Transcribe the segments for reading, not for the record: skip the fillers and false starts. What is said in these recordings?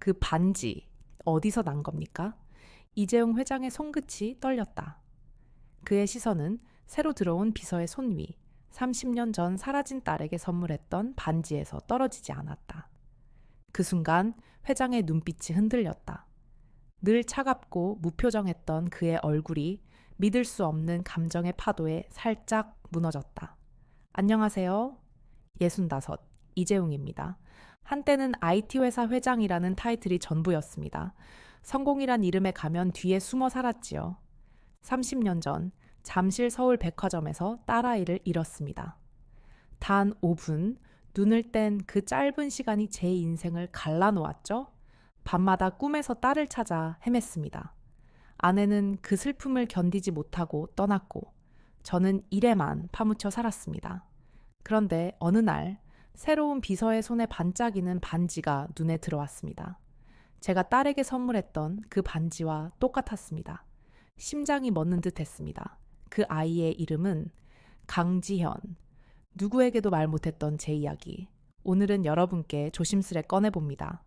그 반지 어디서 난 겁니까? 이재용 회장의 손끝이 떨렸다. 그의 시선은 새로 들어온 비서의 손 위, 30년 전 사라진 딸에게 선물했던 반지에서 떨어지지 않았다. 그 순간 회장의 눈빛이 흔들렸다. 늘 차갑고 무표정했던 그의 얼굴이 믿을 수 없는 감정의 파도에 살짝 무너졌다. 안녕하세요. 65, 이재용입니다. 한때는 IT 회사 회장이라는 타이틀이 전부였습니다. 성공이란 이름에 가면 뒤에 숨어 살았지요. 30년 전 잠실 서울 백화점에서 딸아이를 잃었습니다. 단 5분, 눈을 뗀 그 짧은 시간이 제 인생을 갈라놓았죠. 밤마다 꿈에서 딸을 찾아 헤맸습니다. 아내는 그 슬픔을 견디지 못하고 떠났고, 저는 일에만 파묻혀 살았습니다. 그런데 어느 날 새로운 비서의 손에 반짝이는 반지가 눈에 들어왔습니다. 제가 딸에게 선물했던 그 반지와 똑같았습니다. 심장이 멎는 듯 했습니다. 그 아이의 이름은 강지현. 누구에게도 말 못했던 제 이야기. 오늘은 여러분께 조심스레 꺼내봅니다.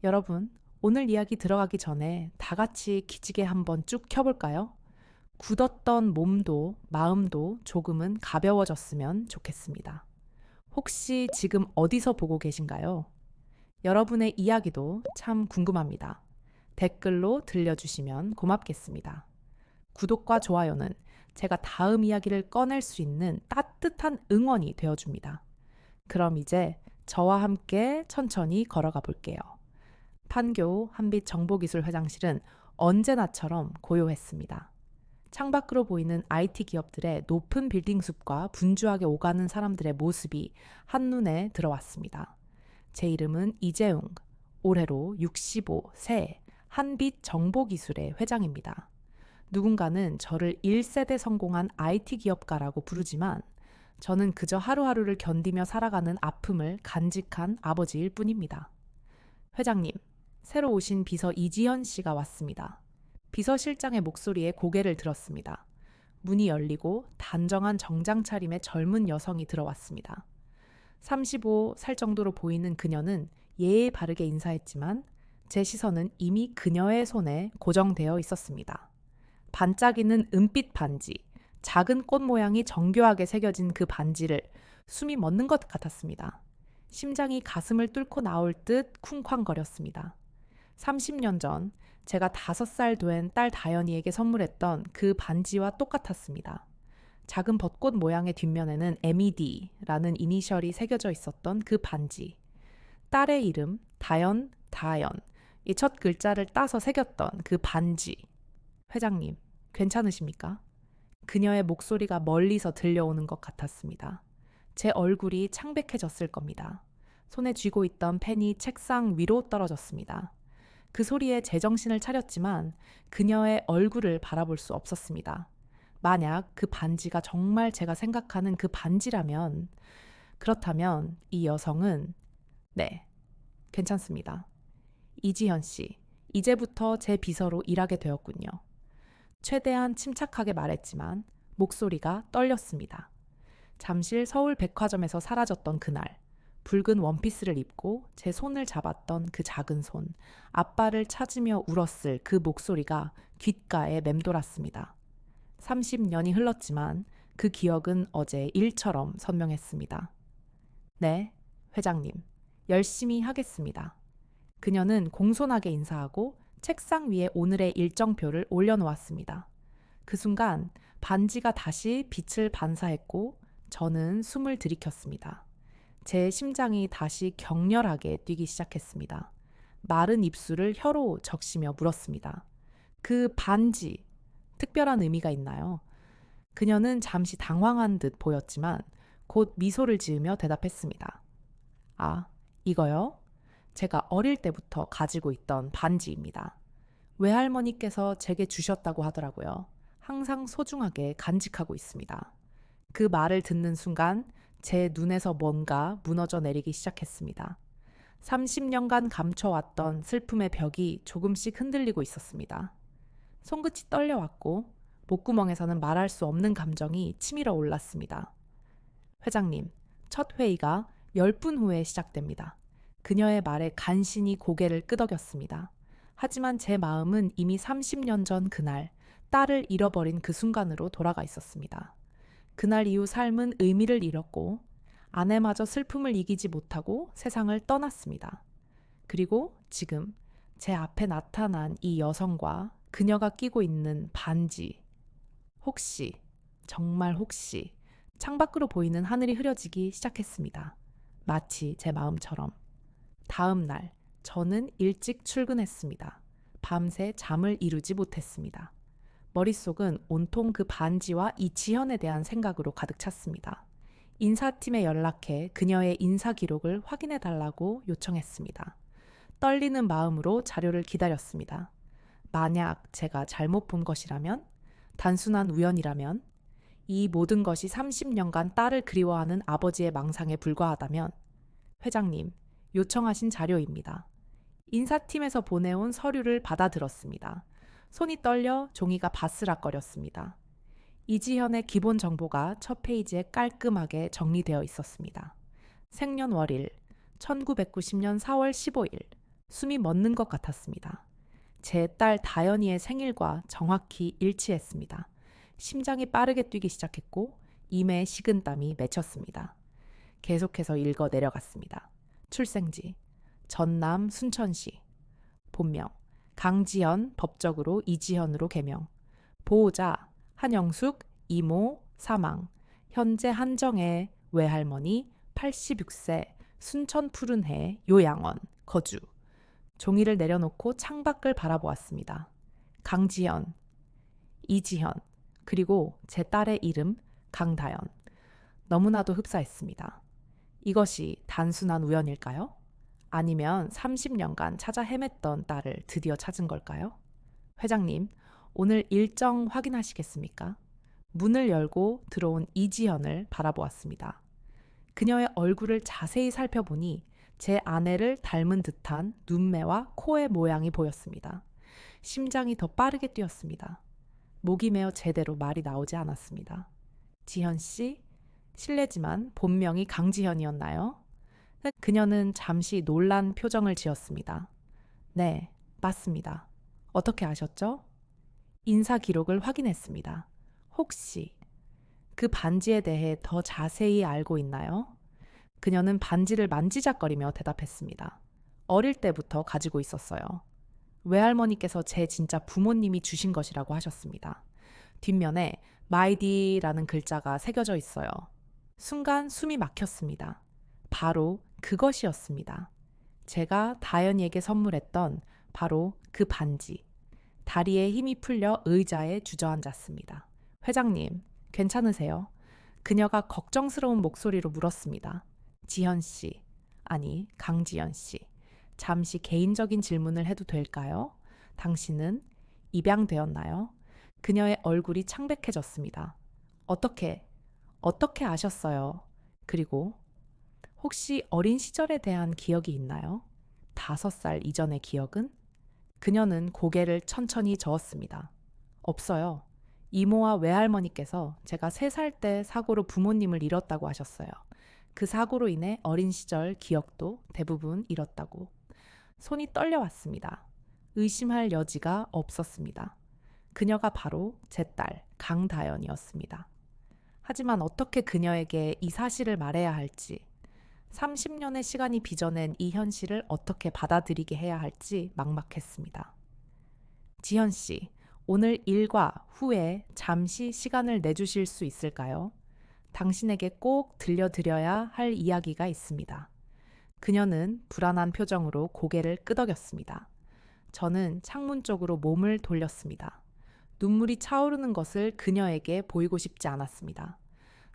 여러분, 오늘 이야기 들어가기 전에 다 같이 기지개 한번 쭉 켜볼까요? 굳었던 몸도 마음도 조금은 가벼워졌으면 좋겠습니다. 혹시 지금 어디서 보고 계신가요? 여러분의 이야기도 참 궁금합니다. 댓글로 들려주시면 고맙겠습니다. 구독과 좋아요는 제가 다음 이야기를 꺼낼 수 있는 따뜻한 응원이 되어줍니다. 그럼 이제 저와 함께 천천히 걸어가 볼게요. 판교 한빛정보기술회장실은 언제나처럼 고요했습니다. 창밖으로 보이는 IT 기업들의 높은 빌딩 숲과 분주하게 오가는 사람들의 모습이 한눈에 들어왔습니다. 제 이름은 이재용, 올해로 65세 한빛정보기술의 회장입니다. 누군가는 저를 1세대 성공한 IT 기업가라고 부르지만 저는 그저 하루하루를 견디며 살아가는 아픔을 간직한 아버지일 뿐입니다. 회장님, 새로 오신 비서 이지현 씨가 왔습니다. 비서실장의 목소리에 고개를 들었습니다. 문이 열리고 단정한 정장 차림의 젊은 여성이 들어왔습니다. 35살 정도로 보이는 그녀는 예의 바르게 인사했지만 제 시선은 이미 그녀의 손에 고정되어 있었습니다. 반짝이는 은빛 반지, 작은 꽃 모양이 정교하게 새겨진 그 반지를 숨이 멎는 것 같았습니다. 심장이 가슴을 뚫고 나올 듯 쿵쾅거렸습니다. 30년 전 제가 5살 된 딸 다현이에게 선물했던 그 반지와 똑같았습니다. 작은 벚꽃 모양의 뒷면에는 MED라는 이니셜이 새겨져 있었던 그 반지. 딸의 이름 다현, 이 첫 글자를 따서 새겼던 그 반지. 회장님, 괜찮으십니까? 그녀의 목소리가 멀리서 들려오는 것 같았습니다. 제 얼굴이 창백해졌을 겁니다. 손에 쥐고 있던 펜이 책상 위로 떨어졌습니다. 그 소리에 제정신을 차렸지만 그녀의 얼굴을 바라볼 수 없었습니다. 만약 그 반지가 정말 제가 생각하는 그 반지라면, 그렇다면 이 여성은, 네, 괜찮습니다. 이지현 씨, 이제부터 제 비서로 일하게 되었군요. 최대한 침착하게 말했지만 목소리가 떨렸습니다. 잠실 서울 백화점에서 사라졌던 그날, 붉은 원피스를 입고 제 손을 잡았던 그 작은 손, 아빠를 찾으며 울었을 그 목소리가 귓가에 맴돌았습니다. 30년이 흘렀지만 그 기억은 어제 일처럼 선명했습니다. 네, 회장님, 열심히 하겠습니다. 그녀는 공손하게 인사하고 책상 위에 오늘의 일정표를 올려놓았습니다. 그 순간 반지가 다시 빛을 반사했고 저는 숨을 들이켰습니다. 제 심장이 다시 격렬하게 뛰기 시작했습니다. 마른 입술을 혀로 적시며 물었습니다. 그 반지, 특별한 의미가 있나요? 그녀는 잠시 당황한 듯 보였지만 곧 미소를 지으며 대답했습니다. 아, 이거요? 제가 어릴 때부터 가지고 있던 반지입니다. 외할머니께서 제게 주셨다고 하더라고요. 항상 소중하게 간직하고 있습니다. 그 말을 듣는 순간 제 눈에서 뭔가 무너져 내리기 시작했습니다. 30년간 감춰왔던 슬픔의 벽이 조금씩 흔들리고 있었습니다. 손끝이 떨려왔고 목구멍에서는 말할 수 없는 감정이 치밀어 올랐습니다. 회장님, 첫 회의가 10분 후에 시작됩니다. 그녀의 말에 간신히 고개를 끄덕였습니다. 하지만 제 마음은 이미 30년 전 그날 딸을 잃어버린 그 순간으로 돌아가 있었습니다. 그날 이후 삶은 의미를 잃었고 아내마저 슬픔을 이기지 못하고 세상을 떠났습니다. 그리고 지금 제 앞에 나타난 이 여성과 그녀가 끼고 있는 반지, 혹시, 정말 혹시 창밖으로 보이는 하늘이 흐려지기 시작했습니다. 마치 제 마음처럼. 다음 날 저는 일찍 출근했습니다. 밤새 잠을 이루지 못했습니다. 머릿속은 온통 그 반지와 이 지현에 대한 생각으로 가득 찼습니다. 인사팀에 연락해 그녀의 인사 기록을 확인해 달라고 요청했습니다. 떨리는 마음으로 자료를 기다렸습니다. 만약 제가 잘못 본 것이라면, 단순한 우연이라면, 이 모든 것이 30년간 딸을 그리워하는 아버지의 망상에 불과하다면, 회장님, 요청하신 자료입니다. 인사팀에서 보내온 서류를 받아들었습니다. 손이 떨려 종이가 바스락거렸습니다. 이지현의 기본 정보가 첫 페이지에 깔끔하게 정리되어 있었습니다. 생년월일 1990년 4월 15일. 숨이 멎는 것 같았습니다. 제 딸 다연이의 생일과 정확히 일치했습니다. 심장이 빠르게 뛰기 시작했고 이매에 식은땀이 맺혔습니다. 계속해서 읽어 내려갔습니다. 출생지 전남 순천시. 본명 강지현, 법적으로 이지현으로 개명. 보호자 한영숙, 이모, 사망. 현재 한정의 외할머니 86세, 순천 푸른해 요양원 거주. 종이를 내려놓고 창밖을 바라보았습니다. 강지현, 이지현, 그리고 제 딸의 이름 강다연. 너무나도 흡사했습니다. 이것이 단순한 우연일까요? 아니면 30년간 찾아 헤맸던 딸을 드디어 찾은 걸까요? 회장님, 오늘 일정 확인하시겠습니까? 문을 열고 들어온 이지현을 바라보았습니다. 그녀의 얼굴을 자세히 살펴보니 제 아내를 닮은 듯한 눈매와 코의 모양이 보였습니다. 심장이 더 빠르게 뛰었습니다. 목이 메어 제대로 말이 나오지 않았습니다. 지현 씨, 실례지만 본명이 강지현이었나요? 그녀는 잠시 놀란 표정을 지었습니다. 네, 맞습니다. 어떻게 아셨죠? 인사 기록을 확인했습니다. 혹시 그 반지에 대해 더 자세히 알고 있나요? 그녀는 반지를 만지작거리며 대답했습니다. 어릴 때부터 가지고 있었어요. 외할머니께서 제 진짜 부모님이 주신 것이라고 하셨습니다. 뒷면에 마이디라는 글자가 새겨져 있어요. 순간 숨이 막혔습니다. 바로 그것이었습니다. 제가 다현이에게 선물했던 바로 그 반지. 다리에 힘이 풀려 의자에 주저앉았습니다. 회장님, 괜찮으세요? 그녀가 걱정스러운 목소리로 물었습니다. 지현 씨, 아니 강지현 씨, 잠시 개인적인 질문을 해도 될까요? 당신은 입양되었나요? 그녀의 얼굴이 창백해졌습니다. 어떻게 아셨어요? 그리고 혹시 어린 시절에 대한 기억이 있나요? 5살 이전의 기억은? 그녀는 고개를 천천히 저었습니다. 없어요. 이모와 외할머니께서 제가 3살 때 사고로 부모님을 잃었다고 하셨어요. 그 사고로 인해 어린 시절 기억도 대부분 잃었다고. 손이 떨려왔습니다. 의심할 여지가 없었습니다. 그녀가 바로 제 딸 강다연이었습니다. 하지만 어떻게 그녀에게 이 사실을 말해야 할지, 30년의 시간이 빚어낸 이 현실을 어떻게 받아들이게 해야 할지 막막했습니다. 지현 씨, 오늘 일과 후에 잠시 시간을 내주실 수 있을까요? 당신에게 꼭 들려드려야 할 이야기가 있습니다. 그녀는 불안한 표정으로 고개를 끄덕였습니다. 저는 창문 쪽으로 몸을 돌렸습니다. 눈물이 차오르는 것을 그녀에게 보이고 싶지 않았습니다.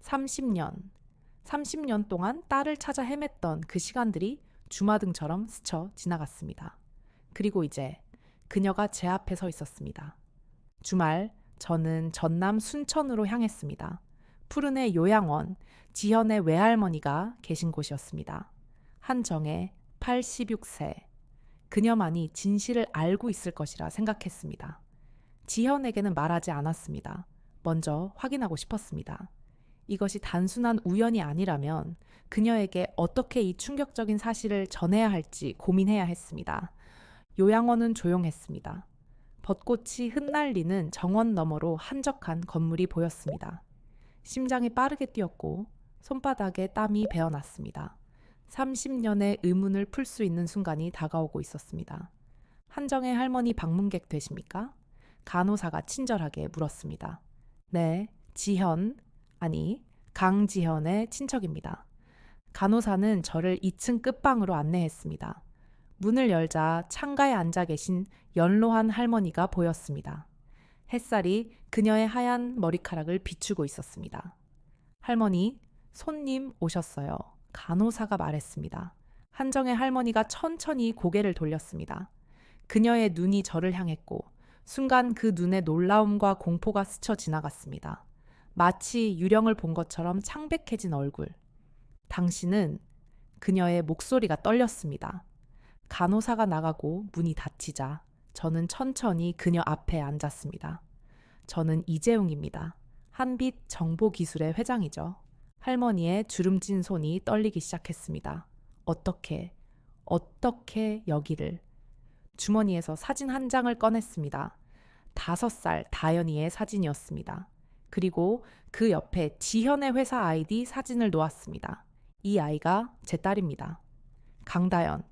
30년 동안 딸을 찾아 헤맸던 그 시간들이 주마등처럼 스쳐 지나갔습니다. 그리고 이제 그녀가 제 앞에 서 있었습니다. 주말 저는 전남 순천으로 향했습니다. 푸른의 요양원, 지현의 외할머니가 계신 곳이었습니다. 한정의 86세. 그녀만이 진실을 알고 있을 것이라 생각했습니다. 지현에게는 말하지 않았습니다. 먼저 확인하고 싶었습니다. 이것이 단순한 우연이 아니라면 그녀에게 어떻게 이 충격적인 사실을 전해야 할지 고민해야 했습니다. 요양원은 조용했습니다. 벚꽃이 흩날리는 정원 너머로 한적한 건물이 보였습니다. 심장이 빠르게 뛰었고 손바닥에 땀이 배어났습니다. 30년의 의문을 풀 수 있는 순간이 다가오고 있었습니다. 한정의 할머니 방문객 되십니까? 간호사가 친절하게 물었습니다. 네, 강지현의 친척입니다. 간호사는 저를 2층 끝방으로 안내했습니다. 문을 열자 창가에 앉아 계신 연로한 할머니가 보였습니다. 햇살이 그녀의 하얀 머리카락을 비추고 있었습니다. 할머니, 손님 오셨어요. 간호사가 말했습니다. 한정의 할머니가 천천히 고개를 돌렸습니다. 그녀의 눈이 저를 향했고 순간 그 눈에 놀라움과 공포가 스쳐 지나갔습니다. 마치 유령을 본 것처럼 창백해진 얼굴. 당신은 그녀의 목소리가 떨렸습니다. 간호사가 나가고 문이 닫히자 저는 천천히 그녀 앞에 앉았습니다. 저는 이재웅입니다. 한빛 정보기술의 회장이죠. 할머니의 주름진 손이 떨리기 시작했습니다. 어떻게 여기를. 주머니에서 사진 한 장을 꺼냈습니다. 5살 다연이의 사진이었습니다. 그리고 그 옆에 지현의 회사 아이디 사진을 놓았습니다. 이 아이가 제 딸입니다. 강다연.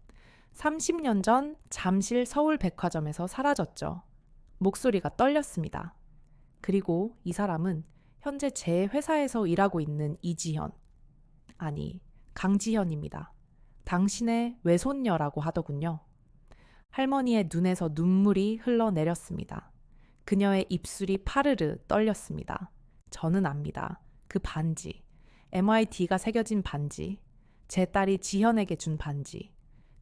30년 전 잠실 서울백화점에서 사라졌죠. 목소리가 떨렸습니다. 그리고 이 사람은 현재 제 회사에서 일하고 있는 이지현, 아니 강지현입니다. 당신의 외손녀라고 하더군요. 할머니의 눈에서 눈물이 흘러내렸습니다. 그녀의 입술이 파르르 떨렸습니다. 저는 압니다. 그 반지, MIT가 새겨진 반지, 제 딸이 지현에게 준 반지,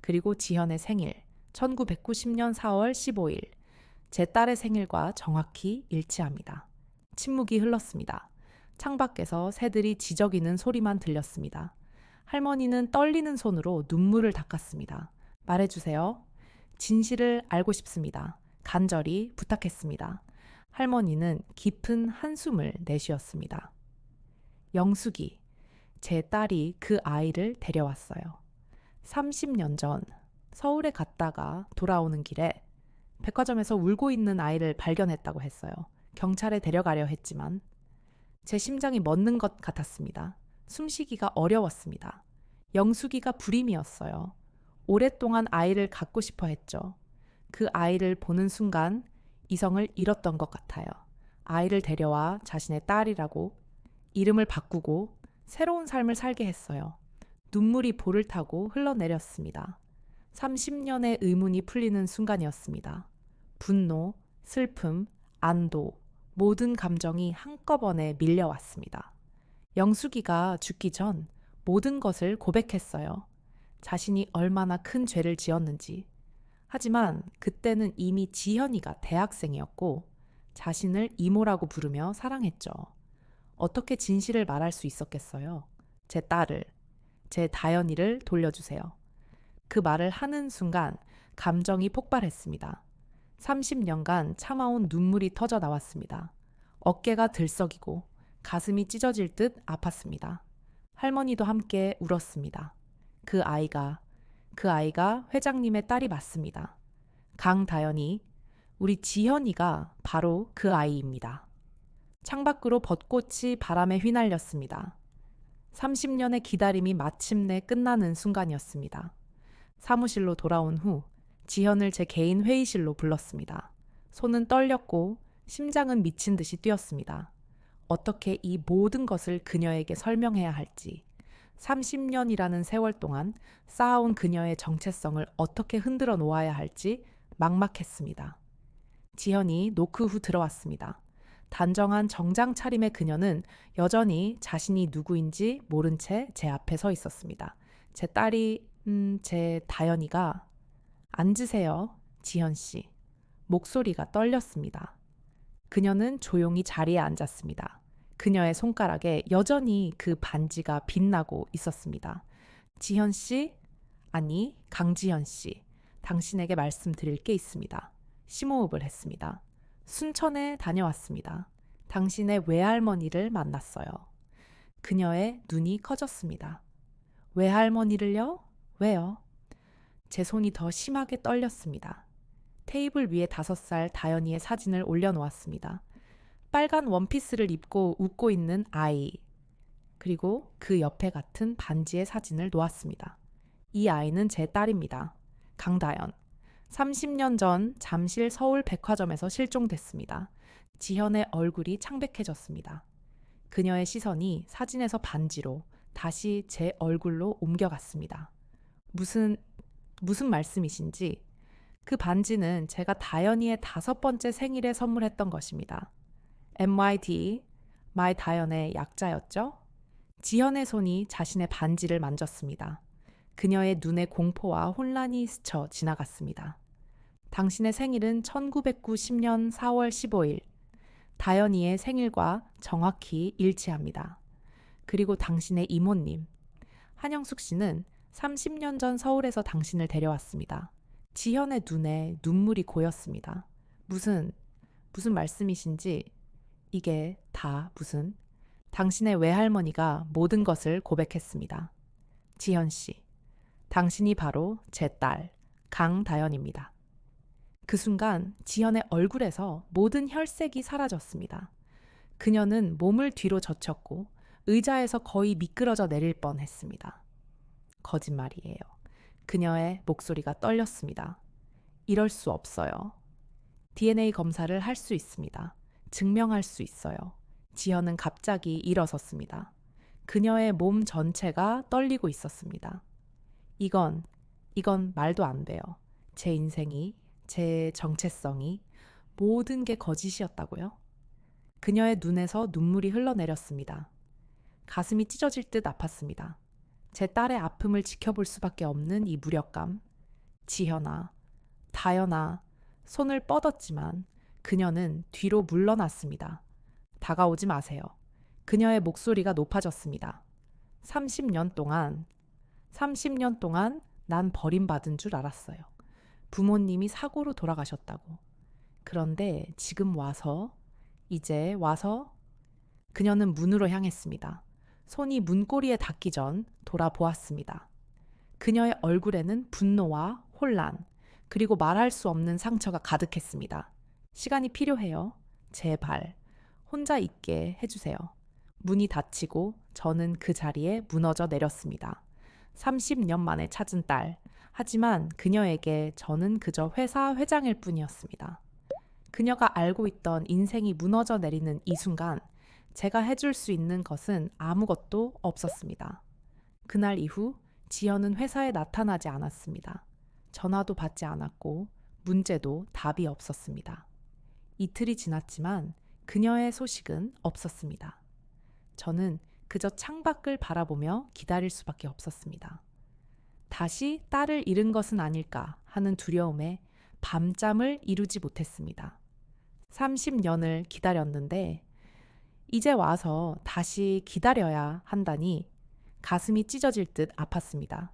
그리고 지현의 생일, 1990년 4월 15일, 제 딸의 생일과 정확히 일치합니다. 침묵이 흘렀습니다. 창밖에서 새들이 지저귀는 소리만 들렸습니다. 할머니는 떨리는 손으로 눈물을 닦았습니다. 말해주세요. 진실을 알고 싶습니다. 간절히 부탁했습니다. 할머니는 깊은 한숨을 내쉬었습니다. 영숙이, 제 딸이 그 아이를 데려왔어요. 30년 전 서울에 갔다가 돌아오는 길에 백화점에서 울고 있는 아이를 발견했다고 했어요. 경찰에 데려가려 했지만 제 심장이 멎는 것 같았습니다. 숨쉬기가 어려웠습니다. 영숙이가 불임이었어요. 오랫동안 아이를 갖고 싶어 했죠. 그 아이를 보는 순간 이성을 잃었던 것 같아요. 아이를 데려와 자신의 딸이라고 이름을 바꾸고 새로운 삶을 살게 했어요. 눈물이 볼을 타고 흘러내렸습니다. 30년의 의문이 풀리는 순간이었습니다. 분노, 슬픔, 안도, 모든 감정이 한꺼번에 밀려왔습니다. 영숙이가 죽기 전 모든 것을 고백했어요. 자신이 얼마나 큰 죄를 지었는지. 하지만 그때는 이미 지현이가 대학생이었고 자신을 이모라고 부르며 사랑했죠. 어떻게 진실을 말할 수 있었겠어요? 제 딸을, 제 다연이를 돌려주세요. 그 말을 하는 순간 감정이 폭발했습니다. 30년간 참아온 눈물이 터져 나왔습니다. 어깨가 들썩이고 가슴이 찢어질 듯 아팠습니다. 할머니도 함께 울었습니다. 그 아이가 회장님의 딸이 맞습니다. 강다연이, 우리 지현이가 바로 그 아이입니다. 창밖으로 벚꽃이 바람에 휘날렸습니다. 30년의 기다림이 마침내 끝나는 순간이었습니다. 사무실로 돌아온 후 지현을 제 개인 회의실로 불렀습니다. 손은 떨렸고 심장은 미친 듯이 뛰었습니다. 어떻게 이 모든 것을 그녀에게 설명해야 할지, 30년이라는 세월 동안 쌓아온 그녀의 정체성을 어떻게 흔들어 놓아야 할지 막막했습니다. 지현이 노크 후 들어왔습니다. 단정한 정장 차림의 그녀는 여전히 자신이 누구인지 모른 채 제 앞에 서 있었습니다. 제 다연이가 앉으세요, 지현 씨. 목소리가 떨렸습니다. 그녀는 조용히 자리에 앉았습니다. 그녀의 손가락에 여전히 그 반지가 빛나고 있었습니다. 지현 씨, 아니 강지현 씨, 당신에게 말씀드릴 게 있습니다. 심호흡을 했습니다. 순천에 다녀왔습니다. 당신의 외할머니를 만났어요. 그녀의 눈이 커졌습니다. 외할머니를요? 왜요? 제 손이 더 심하게 떨렸습니다. 테이블 위에 5살 다현이의 사진을 올려놓았습니다. 빨간 원피스를 입고 웃고 있는 아이, 그리고 그 옆에 같은 반지의 사진을 놓았습니다. 이 아이는 제 딸입니다. 강다현. 30년 전 잠실 서울 백화점에서 실종됐습니다. 지현의 얼굴이 창백해졌습니다. 그녀의 시선이 사진에서 반지로 다시 제 얼굴로 옮겨갔습니다. 무슨 말씀이신지. 그 반지는 제가 다현이의 5번째 생일에 선물했던 것입니다. MYD, 마이 다현의 약자였죠? 지현의 손이 자신의 반지를 만졌습니다. 그녀의 눈에 공포와 혼란이 스쳐 지나갔습니다. 당신의 생일은 1990년 4월 15일. 다현이의 생일과 정확히 일치합니다. 그리고 당신의 이모님, 한영숙 씨는 30년 전 서울에서 당신을 데려왔습니다. 지현의 눈에 눈물이 고였습니다. 무슨 말씀이신지. 이게 다 무슨. 당신의 외할머니가 모든 것을 고백했습니다. 지현 씨, 당신이 바로 제 딸 강다현입니다. 그 순간 지현의 얼굴에서 모든 혈색이 사라졌습니다. 그녀는 몸을 뒤로 젖혔고 의자에서 거의 미끄러져 내릴 뻔했습니다. 거짓말이에요. 그녀의 목소리가 떨렸습니다. 이럴 수 없어요. DNA 검사를 할 수 있습니다. 증명할 수 있어요. 지현은 갑자기 일어섰습니다. 그녀의 몸 전체가 떨리고 있었습니다. 이건 말도 안 돼요. 제 인생이, 제 정체성이, 모든 게 거짓이었다고요? 그녀의 눈에서 눈물이 흘러내렸습니다. 가슴이 찢어질 듯 아팠습니다. 제 딸의 아픔을 지켜볼 수밖에 없는 이 무력감. 지현아, 다현아, 손을 뻗었지만 그녀는 뒤로 물러났습니다. 다가오지 마세요. 그녀의 목소리가 높아졌습니다. 30년 동안 난 버림받은 줄 알았어요. 부모님이 사고로 돌아가셨다고. 그런데 지금 이제 와서 그녀는 문으로 향했습니다. 손이 문고리에 닿기 전 돌아보았습니다. 그녀의 얼굴에는 분노와 혼란, 그리고 말할 수 없는 상처가 가득했습니다. 시간이 필요해요. 제발, 혼자 있게 해주세요. 문이 닫히고 저는 그 자리에 무너져 내렸습니다. 30년 만에 찾은 딸. 하지만 그녀에게 저는 그저 회사 회장일 뿐이었습니다. 그녀가 알고 있던 인생이 무너져 내리는 이 순간, 제가 해줄 수 있는 것은 아무것도 없었습니다. 그날 이후 지연은 회사에 나타나지 않았습니다. 전화도 받지 않았고 문제도 답이 없었습니다. 이틀이 지났지만 그녀의 소식은 없었습니다. 저는 그저 창밖을 바라보며 기다릴 수밖에 없었습니다. 다시 딸을 잃은 것은 아닐까 하는 두려움에 밤잠을 이루지 못했습니다. 30년을 기다렸는데 이제 와서 다시 기다려야 한다니 가슴이 찢어질 듯 아팠습니다.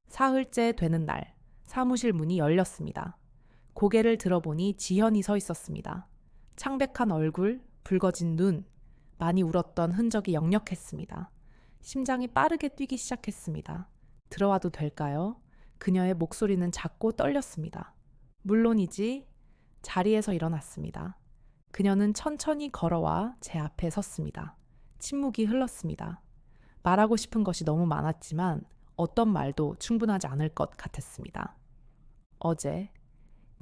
사흘째 되는 날, 사무실 문이 열렸습니다. 고개를 들어보니 지현이 서 있었습니다. 창백한 얼굴, 붉어진 눈, 많이 울었던 흔적이 역력했습니다. 심장이 빠르게 뛰기 시작했습니다. 들어와도 될까요? 그녀의 목소리는 작고 떨렸습니다. 물론이지. 자리에서 일어났습니다. 그녀는 천천히 걸어와 제 앞에 섰습니다. 침묵이 흘렀습니다. 말하고 싶은 것이 너무 많았지만 어떤 말도 충분하지 않을 것 같았습니다. 어제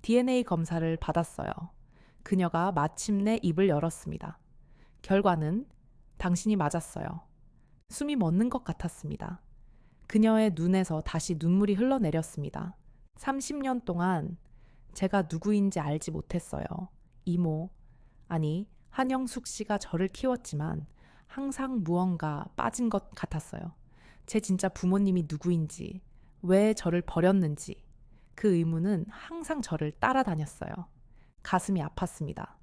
DNA 검사를 받았어요. 그녀가 마침내 입을 열었습니다. 결과는 당신이 맞았어요. 숨이 멎는 것 같았습니다. 그녀의 눈에서 다시 눈물이 흘러내렸습니다. 30년 동안 제가 누구인지 알지 못했어요. 이모, 아니 한영숙 씨가 저를 키웠지만 항상 무언가 빠진 것 같았어요. 제 진짜 부모님이 누구인지, 왜 저를 버렸는지 그 의문은 항상 저를 따라다녔어요. 가슴이 아팠습니다.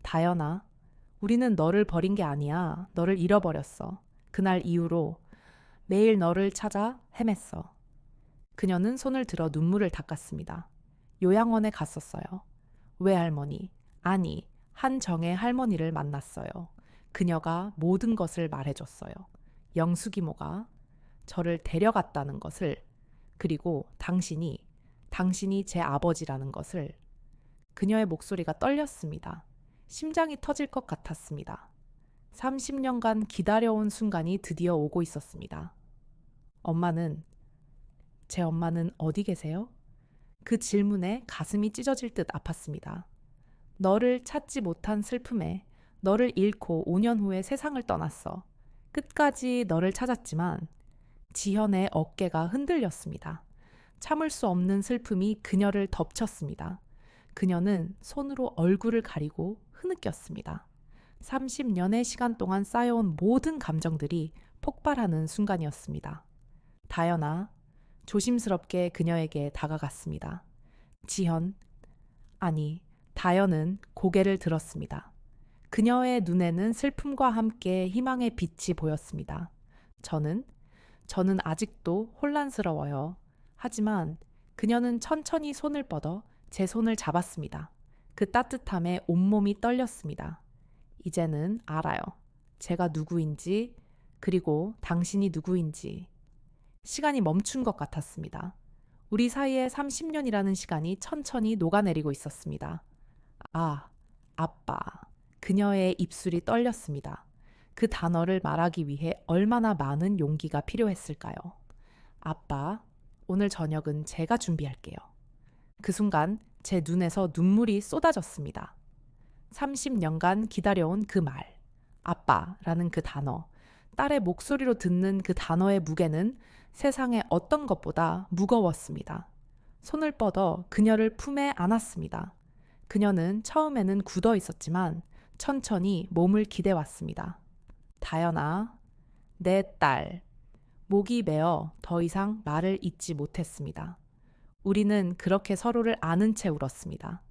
다현아, 우리는 너를 버린 게 아니야. 너를 잃어버렸어. 그날 이후로 매일 너를 찾아 헤맸어. 그녀는 손을 들어 눈물을 닦았습니다. 요양원에 갔었어요. 외할머니, 아니 한정의 할머니를 만났어요. 그녀가 모든 것을 말해줬어요. 영숙이모가 저를 데려갔다는 것을, 그리고 당신이 제 아버지라는 것을. 그녀의 목소리가 떨렸습니다. 심장이 터질 것 같았습니다. 30년간 기다려온 순간이 드디어 오고 있었습니다. 제 엄마는 어디 계세요? 그 질문에 가슴이 찢어질 듯 아팠습니다. 너를 찾지 못한 슬픔에 너를 잃고 5년 후에 세상을 떠났어. 끝까지 너를 찾았지만 지현의 어깨가 흔들렸습니다. 참을 수 없는 슬픔이 그녀를 덮쳤습니다. 그녀는 손으로 얼굴을 가리고 흐느꼈습니다. 30년의 시간 동안 쌓여온 모든 감정들이 폭발하는 순간이었습니다. 다연아, 조심스럽게 그녀에게 다가갔습니다. 다연은 고개를 들었습니다. 그녀의 눈에는 슬픔과 함께 희망의 빛이 보였습니다. 저는 아직도 혼란스러워요. 하지만 그녀는 천천히 손을 뻗어 제 손을 잡았습니다. 그 따뜻함에 온몸이 떨렸습니다. 이제는 알아요. 제가 누구인지, 그리고 당신이 누구인지. 시간이 멈춘 것 같았습니다. 우리 사이에 30년이라는 시간이 천천히 녹아내리고 있었습니다. 아, 아빠. 그녀의 입술이 떨렸습니다. 그 단어를 말하기 위해 얼마나 많은 용기가 필요했을까요? 아빠, 오늘 저녁은 제가 준비할게요. 그 순간 제 눈에서 눈물이 쏟아졌습니다. 30년간 기다려온 그 말, 아빠라는 그 단어, 딸의 목소리로 듣는 그 단어의 무게는 세상의 어떤 것보다 무거웠습니다. 손을 뻗어 그녀를 품에 안았습니다. 그녀는 처음에는 굳어 있었지만 천천히 몸을 기대왔습니다. 다연아, 내 딸. 목이 메어 더 이상 말을 잇지 못했습니다. 우리는 그렇게 서로를 아는 채 울었습니다.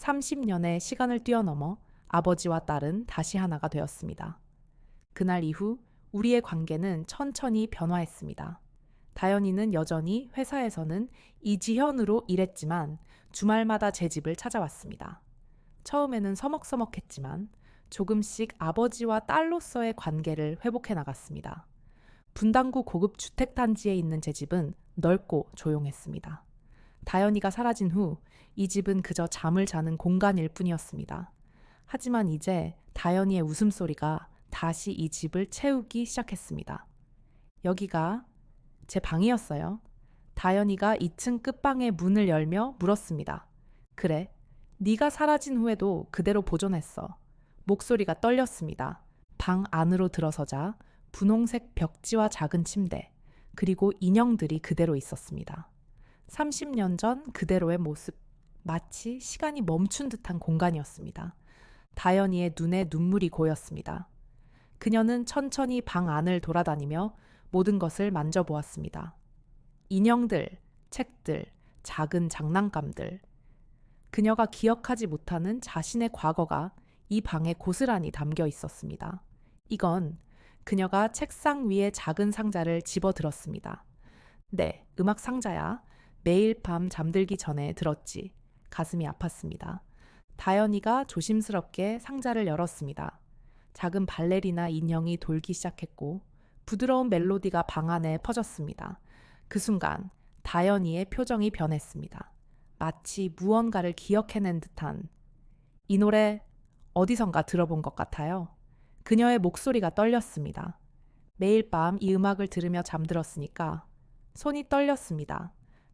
30년의 시간을 뛰어넘어 아버지와 딸은 다시 하나가 되었습니다. 그날 이후 우리의 관계는 천천히 변화했습니다. 다연이는 여전히 회사에서는 이지현으로 일했지만 주말마다 제 집을 찾아왔습니다. 처음에는 서먹서먹했지만 조금씩 아버지와 딸로서의 관계를 회복해 나갔습니다. 분당구 고급 주택단지에 있는 제 집은 넓고 조용했습니다. 다연이가 사라진 후 이 집은 그저 잠을 자는 공간일 뿐이었습니다. 하지만 이제 다연이의 웃음소리가 다시 이 집을 채우기 시작했습니다. 여기가 제 방이었어요. 다연이가 2층 끝방의 문을 열며 물었습니다. 그래, 네가 사라진 후에도 그대로 보존했어. 목소리가 떨렸습니다. 방 안으로 들어서자 분홍색 벽지와 작은 침대, 그리고 인형들이 그대로 있었습니다. 30년 전 그대로의 모습, 마치 시간이 멈춘 듯한 공간이었습니다. 다연이의 눈에 눈물이 고였습니다. 그녀는 천천히 방 안을 돌아다니며 모든 것을 만져보았습니다. 인형들, 책들, 작은 장난감들. 그녀가 기억하지 못하는 자신의 과거가 이 방에 고스란히 담겨 있었습니다. 이건 그녀가 책상 위에 작은 상자를 집어들었습니다. 네, 음악 상자야. 매일 밤 잠들기 전에 들었지. 가슴이 아팠습니다. 다연이가 조심스럽게 상자를 열었습니다. 작은 발레리나 인형이 돌기 시작했고 부드러운 멜로디가 방 안에 퍼졌습니다. 그 순간 다연이의 표정이 변했습니다. 마치 무언가를 기억해낸 듯한. 이 노래 어디선가 들어본 것 같아요. 그녀의 목소리가 떨렸습니다. 매일 밤 이 음악을 들으며 잠들었으니까. 손이 떨렸습니다.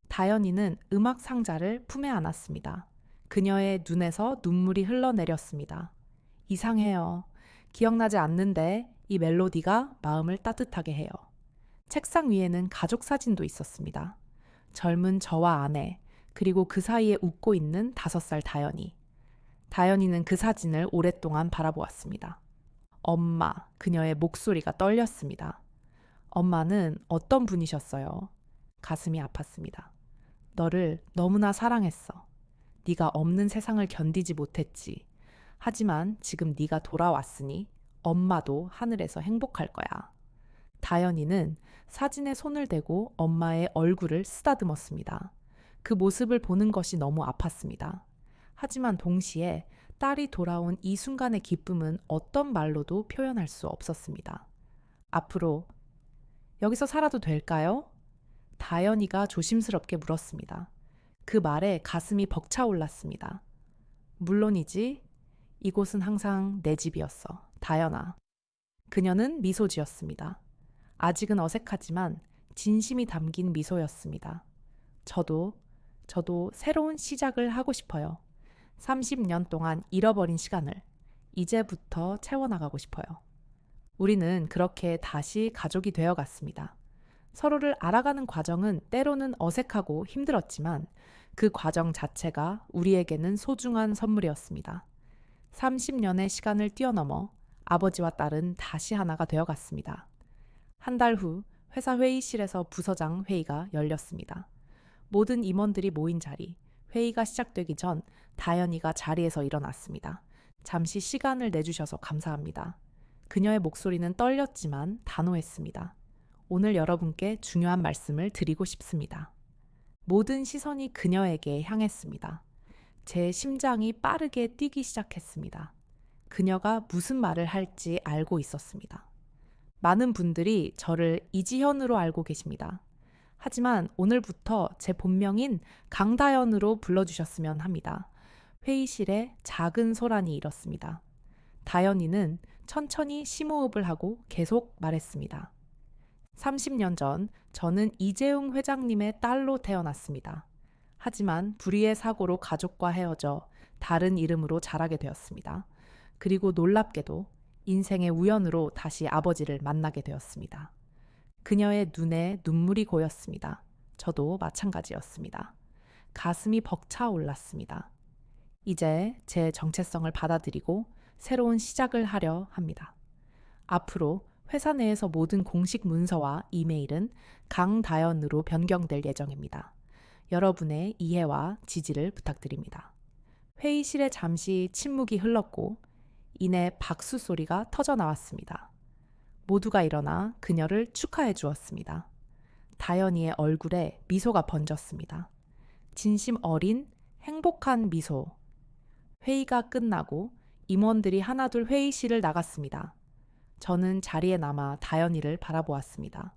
다연이는 음악 상자를 품에 안았습니다. 그녀의 눈에서 눈물이 흘러내렸습니다. 이상해요. 기억나지 않는데 이 멜로디가 마음을 따뜻하게 해요. 책상 위에는 가족 사진도 있었습니다. 젊은 저와 아내, 그리고 그 사이에 웃고 있는 5살 다연이. 다연이는 그 사진을 오랫동안 바라보았습니다. 엄마, 그녀의 목소리가 떨렸습니다. 엄마는 어떤 분이셨어요? 가슴이 아팠습니다. 너를 너무나 사랑했어. 네가 없는 세상을 견디지 못했지. 하지만 지금 네가 돌아왔으니 엄마도 하늘에서 행복할 거야. 다연이는 사진에 손을 대고 엄마의 얼굴을 쓰다듬었습니다. 그 모습을 보는 것이 너무 아팠습니다. 하지만 동시에 딸이 돌아온 이 순간의 기쁨은 어떤 말로도 표현할 수 없었습니다. 앞으로 여기서 살아도 될까요? 다연이가 조심스럽게 물었습니다. 그 말에 가슴이 벅차올랐습니다. 물론이지. 이곳은 항상 내 집이었어. 다연아. 그녀는 미소 지었습니다. 아직은 어색하지만 진심이 담긴 미소였습니다. 저도 새로운 시작을 하고 싶어요. 30년 동안 잃어버린 시간을 이제부터 채워나가고 싶어요. 우리는 그렇게 다시 가족이 되어 갔습니다. 서로를 알아가는 과정은 때로는 어색하고 힘들었지만 그 과정 자체가 우리에게는 소중한 선물이었습니다. 30년의 시간을 뛰어넘어 아버지와 딸은 다시 하나가 되어 갔습니다. 한 달 후 회사 회의실에서 부서장 회의가 열렸습니다. 모든 임원들이 모인 자리, 회의가 시작되기 전 다연이가 자리에서 일어났습니다. 잠시 시간을 내주셔서 감사합니다. 그녀의 목소리는 떨렸지만 단호했습니다. 오늘 여러분께 중요한 말씀을 드리고 싶습니다. 모든 시선이 그녀에게 향했습니다. 제 심장이 빠르게 뛰기 시작했습니다. 그녀가 무슨 말을 할지 알고 있었습니다. 많은 분들이 저를 이지현으로 알고 계십니다. 하지만 오늘부터 제 본명인 강다연으로 불러주셨으면 합니다. 회의실에 작은 소란이 일었습니다. 다연이는 천천히 심호흡을 하고 계속 말했습니다. 30년 전 저는 이재용 회장님의 딸로 태어났습니다. 하지만 불의의 사고로 가족과 헤어져 다른 이름으로 자라게 되었습니다. 그리고 놀랍게도 인생의 우연으로 다시 아버지를 만나게 되었습니다. 그녀의 눈에 눈물이 고였습니다. 저도 마찬가지였습니다. 가슴이 벅차 올랐습니다. 이제 제 정체성을 받아들이고 새로운 시작을 하려 합니다. 앞으로 회사 내에서 모든 공식 문서와 이메일은 강다연으로 변경될 예정입니다. 여러분의 이해와 지지를 부탁드립니다. 회의실에 잠시 침묵이 흘렀고 이내 박수 소리가 터져 나왔습니다. 모두가 일어나 그녀를 축하해 주었습니다. 다연이의 얼굴에 미소가 번졌습니다. 진심 어린 행복한 미소. 회의가 끝나고 임원들이 하나둘 회의실을 나갔습니다. 저는 자리에 남아 다연이를 바라보았습니다.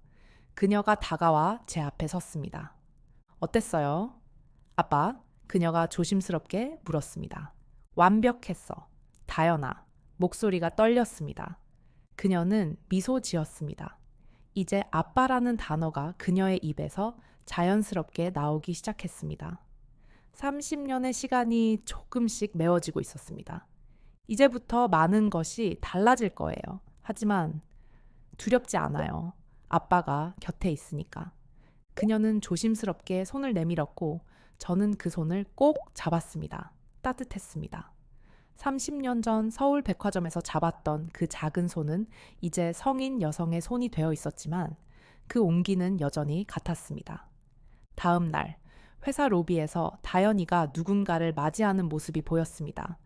그녀가 다가와 제 앞에 섰습니다. 어땠어요? 아빠, 그녀가 조심스럽게 물었습니다. 완벽했어. 다연아, 목소리가 떨렸습니다. 그녀는 미소 지었습니다. 이제 아빠라는 단어가 그녀의 입에서 자연스럽게 나오기 시작했습니다. 30년의 시간이 조금씩 메워지고 있었습니다. 이제부터 많은 것이 달라질 거예요. 하지만 두렵지 않아요. 아빠가 곁에 있으니까. 그녀는 조심스럽게 손을 내밀었고 저는 그 손을 꼭 잡았습니다. 따뜻했습니다. 30년 전 서울 백화점에서 잡았던 그 작은 손은 이제 성인 여성의 손이 되어 있었지만 그 온기는 여전히 같았습니다. 다음 날 회사 로비에서 다연이가 누군가를 맞이하는 모습이 보였습니다.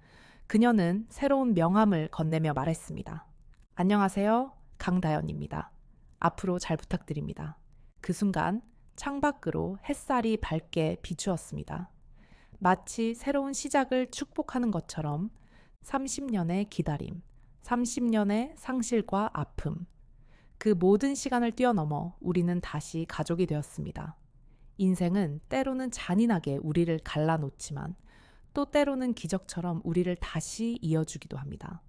그녀는 새로운 명함을 건네며 말했습니다. 안녕하세요. 강다연입니다. 앞으로 잘 부탁드립니다. 그 순간 창밖으로 햇살이 밝게 비추었습니다. 마치 새로운 시작을 축복하는 것처럼 30년의 기다림, 30년의 상실과 아픔, 그 모든 시간을 뛰어넘어 우리는 다시 가족이 되었습니다. 인생은 때로는 잔인하게 우리를 갈라놓지만 또 때로는 기적처럼 우리를 다시 이어주기도 합니다.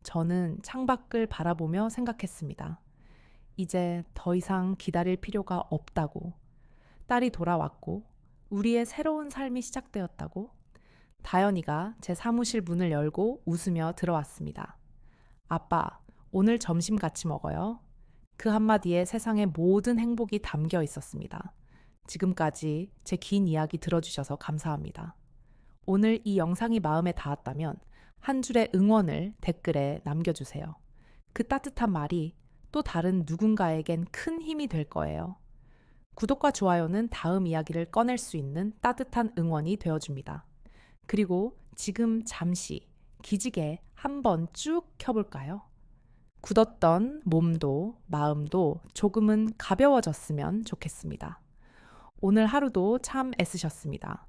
저는 창밖을 바라보며 생각했습니다. 이제 더 이상 기다릴 필요가 없다고. 딸이 돌아왔고 우리의 새로운 삶이 시작되었다고. 다연이가 제 사무실 문을 열고 웃으며 들어왔습니다. 아빠, 오늘 점심 같이 먹어요. 그 한마디에 세상의 모든 행복이 담겨 있었습니다. 지금까지 제 긴 이야기 들어주셔서 감사합니다. 오늘 이 영상이 마음에 닿았다면 한 줄의 응원을 댓글에 남겨주세요. 그 따뜻한 말이 또 다른 누군가에겐 큰 힘이 될 거예요. 구독과 좋아요는 다음 이야기를 꺼낼 수 있는 따뜻한 응원이 되어줍니다. 그리고 지금 잠시 기지개 한번 쭉 켜볼까요? 굳었던 몸도 마음도 조금은 가벼워졌으면 좋겠습니다. 오늘 하루도 참 애쓰셨습니다.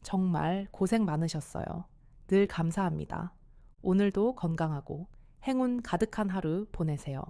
정말 고생 많으셨어요. 늘 감사합니다. 오늘도 건강하고 행운 가득한 하루 보내세요.